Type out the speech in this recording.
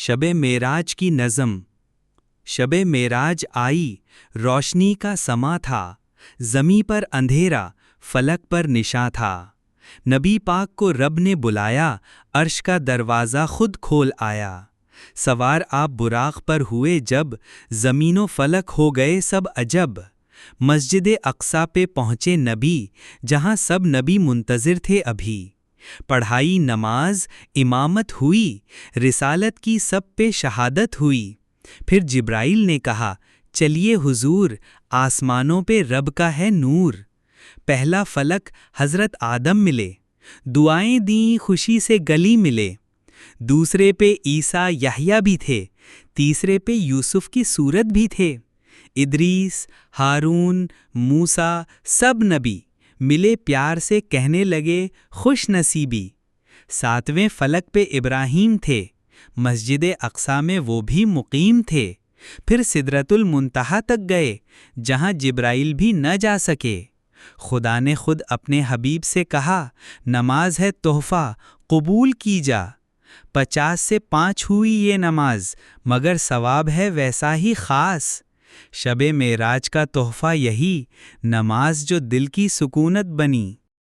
شب معراج کی نظم۔ شب معراج آئی، روشنی کا سما تھا، زمیں پر اندھیرا، فلک پر نشاں تھا۔ نبی پاک کو رب نے بلایا، عرش کا دروازہ خود کھول آیا۔ سوار آپ براق پر ہوئے جب، زمین و فلک ہو گئے سب عجب۔ مسجد اقصیٰ پہ پہنچے نبی، جہاں سب نبی منتظر تھے ابھی۔ پڑھائی نماز، امامت ہوئی، رسالت کی سب پہ شہادت ہوئی۔ پھر جبرائیل نے کہا، چلیے حضور، آسمانوں پہ رب کا ہے نور۔ پہلا فلک حضرت آدم ملے، دعائیں دیں خوشی سے گلی ملے۔ دوسرے پہ عیسیٰ یحییٰ بھی تھے، تیسرے پہ یوسف کی صورت بھی تھے۔ ادریس، ہارون، موسیٰ سب نبی ملے پیار سے کہنے لگے خوش نصیبی۔ ساتویں فلک پہ ابراہیم تھے، مسجد اقصیٰ میں وہ بھی مقیم تھے۔ پھر سدرۃ المنتہا تک گئے، جہاں جبرائیل بھی نہ جا سکے۔ خدا نے خود اپنے حبیب سے کہا، نماز ہے تحفہ قبول کی جا۔ 50 سے 5 ہوئی یہ نماز، مگر ثواب ہے ویسا ہی خاص۔ شب معراج کا تحفہ یہی، نماز جو دل کی سکونت بنی۔